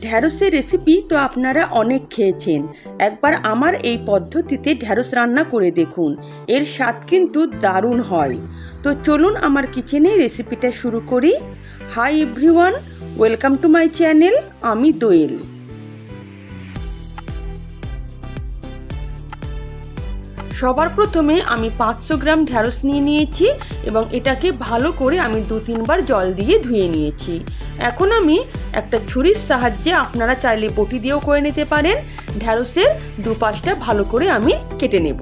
ঢ্যাঁড়সের recipe তো আপনারা অনেক খেয়েছেন, একবার আমার এই পদ্ধতিতে ঢ্যাঁড়স রান্না করে দেখুন, এর স্বাদ কিন্তু দারুণ হয়। তো চলুন আমার কিচেনে রেসিপিটা শুরু করি। Hi everyone, welcome to my channel, আমি দোয়েল। সবার প্রথমে আমি 500 গ্রাম ঢ্যাঁড়স নিয়ে নিয়েছি এবং এটাকে ভালো করে আমি 2-3 বার জল দিয়ে ধুয়ে নিয়েছি। এখন আমি একটা ছুরির সাহায্যে, আপনারা চাইলে বটি দিয়েও করে নিতে পারেন, ঢ্যাঁড়সের দুপাশটা ভালো করে আমি কেটে নেব।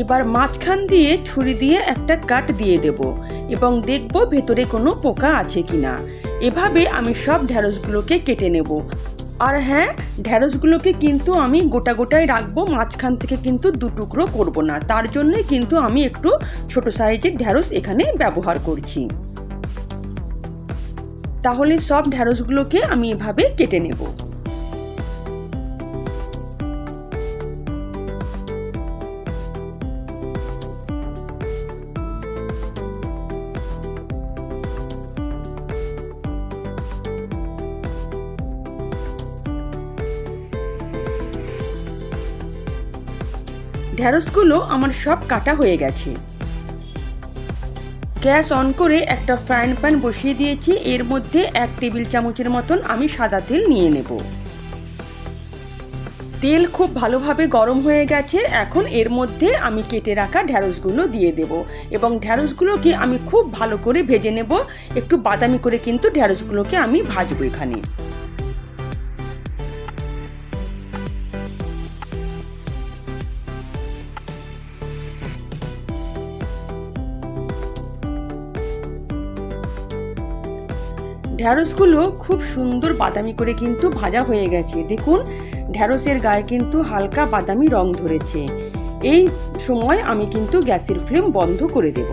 এবার মাঝখান দিয়ে ছুরি দিয়ে একটা কাট দিয়ে দেব এবং দেখব ভেতরে কোনো পোকা আছে কিনা। এভাবে আমি সব ঢ্যাঁড়সগুলোকে কেটে নেব। আর হ্যাঁ, ঢ্যাঁড়সগুলোকে কিন্তু আমি গোটা গোটাই রাখবো, মাঝখান থেকে কিন্তু 2 টুকরো করব না। তার জন্যই কিন্তু আমি একটু ছোট সাইজের ঢ্যাঁড়স এখানে ব্যবহার করছি। তাহলে সব ঢ্যাঁড়সগুলোকে আমি এভাবে কেটে নেব। ঢ্যাঁড়সগুলো আমার সব কাটা হয়ে গেছে। গ্যাস অন করে একটা ফ্রাইং প্যান বসিয়ে দিয়েছি। এর মধ্যে 1 টেবিল চামচের মতন আমি সাদা তেল নিয়ে নেব। তেল খুব ভালোভাবে গরম হয়ে গেছে। এখন এর মধ্যে আমি কেটে রাখা ঢ্যাঁড়সগুলো দিয়ে দেব এবং ঢ্যাঁড়সগুলোকে আমি খুব ভালো করে ভেজে নেব। একটু বাদামি করে কিন্তু ঢ্যাঁড়সগুলোকে আমি ভাজবো এখানে। ঢ্যাঁড়সগুলো খুব সুন্দর বাদামি করে কিন্তু ভাজা হয়ে গেছে। দেখুন, ঢ্যাঁড়সের গায়ে কিন্তু হালকা বাদামি রং ধরেছে। এই সময় আমি কিন্তু গ্যাসের ফ্লেম বন্ধ করে দেব।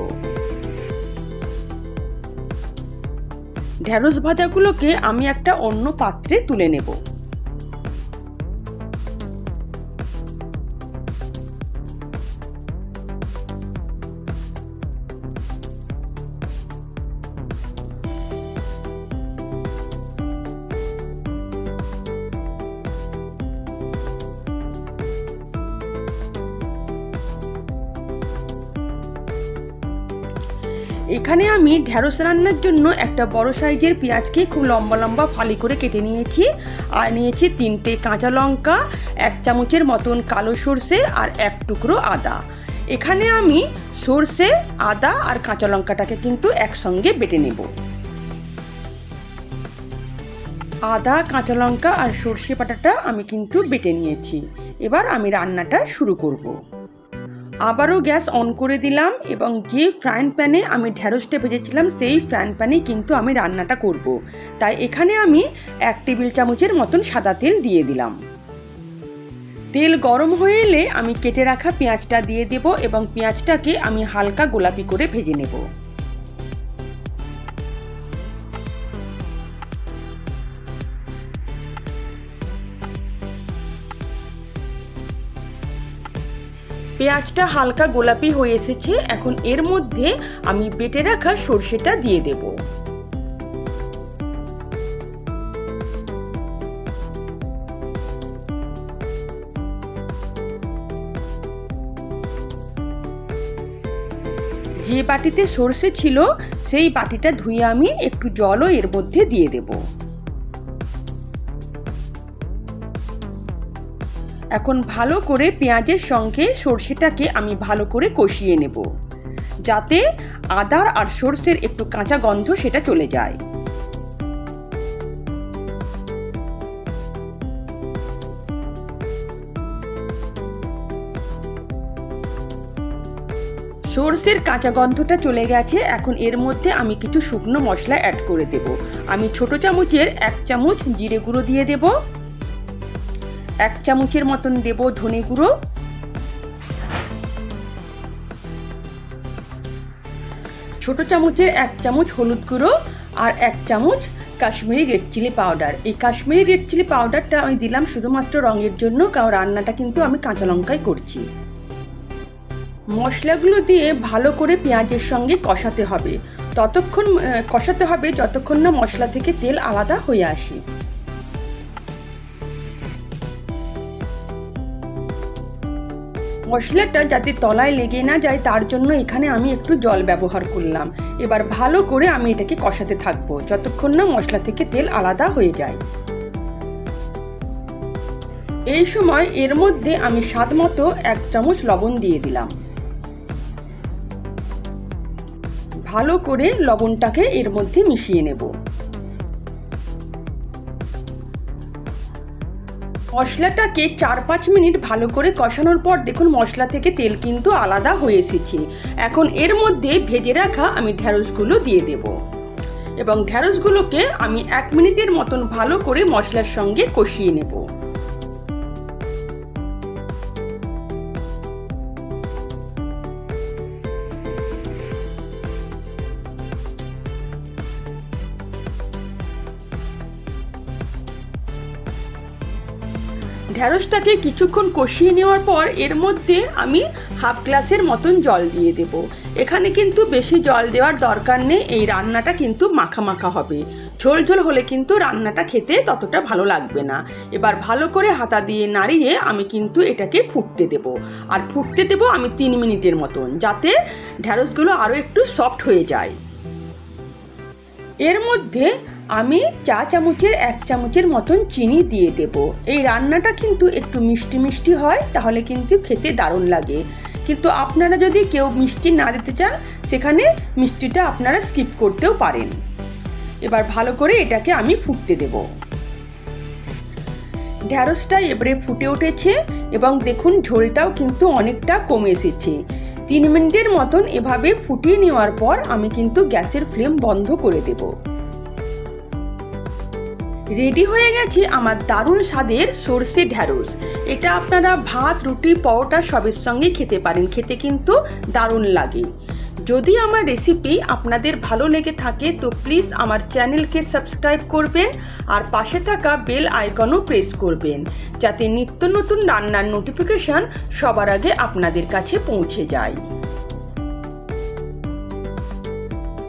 ঢ্যাঁড়স ভাজাগুলোকে আমি একটা অন্য পাত্রে তুলে নেব। এখানে আমি ঢ্যাঁড়স রান্নার জন্য একটা বড় সাইজের পেঁয়াজকে খুব লম্বা লম্বা ফালি করে কেটে নিয়েছি। আর নিয়েছি 3টে কাঁচা লঙ্কা, 1 চামচের মতন কালো সর্ষে আর 1 টুকরো আদা। এখানে আমি সর্ষে, আদা আর কাঁচা লঙ্কাটাকে কিন্তু একসঙ্গে বেটে নেব। আদা, কাঁচা লঙ্কা আর সর্ষে বাটাটা আমি কিন্তু বেটে নিয়েছি। এবার আমি রান্নাটা শুরু করব। আবারও গ্যাস অন করে দিলাম এবং যে ফ্রাইং প্যানে আমি ঢ্যাঁড়সটা ভেজেছিলাম সেই ফ্রাইং প্যানেই কিন্তু আমি রান্নাটা করব। তাই এখানে আমি 1 টেবিল চামচের মতন সাদা তেল দিয়ে দিলাম। তেল গরম হয়ে এলে আমি কেটে রাখা পেঁয়াজটা দিয়ে দেব এবং পেঁয়াজটাকে আমি হালকা গোলাপি করে ভেজে নেব। পেঁয়াজটা হালকা গোলাপি হয়ে এসেছে। এখন এর মধ্যে আমি বেটে রাখা সর্ষেটা দিয়ে দেব। যে বাটিতে সর্ষে ছিল সেই বাটিটা ধুয়ে আমি একটু জলও এর মধ্যে দিয়ে দেব। এখন ভালো করে পেঁয়াজের সঙ্গে সর্ষেটাকে আমি ভালো করে কষিয়ে নেব, যাতে আদা আর সর্ষের একটু কাঁচা গন্ধ সেটা চলে যায়। সর্ষের কাঁচা গন্ধটা চলে গেছে। এখন এর মধ্যে আমি কিছু শুকনো মশলা অ্যাড করে দেব। আমি ছোট চামচের 1 চামচ জিরে গুঁড়ো দিয়ে দেব, 1 চামচের মতন দেব ধনে গুঁড়ো, ছোট চামচের 1 চামচ হলুদ গুঁড়ো আর 1 চামচ কাশ্মীরি রেড চিলি পাউডার। এই কাশ্মীরি রেড চিলি পাউডারটা আমি দিলাম শুধুমাত্র রঙের জন্য, কারণ রান্নাটা কিন্তু আমি কাঁচা লঙ্কায় করছি। মশলাগুলো দিয়ে ভালো করে পেঁয়াজের সঙ্গে কষাতে হবে, ততক্ষণ কষাতে হবে যতক্ষণ না মশলা থেকে তেল আলাদা হয়ে আসে। মশলাটা যাতে তলায় লেগে না যায় তার জন্য এখানে আমি একটু জল ব্যবহার করলাম। এবার ভালো করে আমি এটাকে কষাতে থাকবো যতক্ষণ না মশলা থেকে তেল আলাদা হয়ে যায়। এই সময় এর মধ্যে আমি স্বাদ মতো 1 চামচ লবণ দিয়ে দিলাম। ভালো করে লবণটাকে এর মধ্যে মিশিয়ে নেব। মশলাটাকে 4-5 মিনিট ভালো করে কষানোর পর দেখুন মশলা থেকে তেল কিন্তু আলাদা হয়ে এসেছে। এখন এর মধ্যে ভেজে রাখা আমি ঢ্যাঁড়সগুলো দিয়ে দেব এবং ঢ্যাঁড়সগুলোকে আমি 1 মিনিটের মতন ভালো করে মশলার সঙ্গে কষিয়ে নেব। ঢ্যাঁড়সটাকে কিছুক্ষণ কষিয়ে নেওয়ার পর এর মধ্যে আমি 1/2 গ্লাসের মতন জল দিয়ে দেব। এখানে কিন্তু বেশি জল দেওয়ার দরকার নেই, এই রান্নাটা কিন্তু মাখা মাখা হবে। ঝোল ঝোল হলে কিন্তু রান্নাটা খেতে ততটা ভালো লাগবে না। এবার ভালো করে হাতা দিয়ে নাড়িয়ে আমি কিন্তু এটাকে ফুটতে দেব, আর ফুটতে দেব আমি 3 মিনিটের মতন, যাতে ঢ্যাঁড়সগুলো আরও একটু সফট হয়ে যায়। এর মধ্যে আমি চা চামচের 1 চামচের মতন চিনি দিয়ে দেব। এই রান্নাটা কিন্তু একটু মিষ্টি মিষ্টি হয়, তাহলে কিন্তু খেতে দারুণ লাগে। কিন্তু আপনারা যদি কেউ মিষ্টি না দিতে চান সেখানে মিষ্টিটা আপনারা স্কিপ করতেও পারেন। এবার ভালো করে এটাকে আমি ফুটতে দেব। ঢ্যাঁড়সটা এবারে ফুটে উঠেছে এবং দেখুন ঝোলটাও কিন্তু অনেকটা কমে এসেছে। 3 মিনিটের মতন এভাবে ফুটিয়ে নেওয়ার পর আমি কিন্তু গ্যাসের ফ্লেম বন্ধ করে দেব। রেডি হয়ে গেছে আমার দারুণ স্বাদের সরষে ঢ্যাঁড়স। এটা আপনারা ভাত, রুটি, পরোটা সবের সঙ্গে খেতে পারেন, খেতে কিন্তু দারুণ লাগে। যদি আমার রেসিপি আপনাদের ভালো লেগে থাকে তো প্লিজ আমার চ্যানেলকে সাবস্ক্রাইব করবেন আর পাশে থাকা বেল আইকনও প্রেস করবেন, যাতে নিত্য নতুন রান্নার নোটিফিকেশন সবার আগে আপনাদের কাছে পৌঁছে যায়।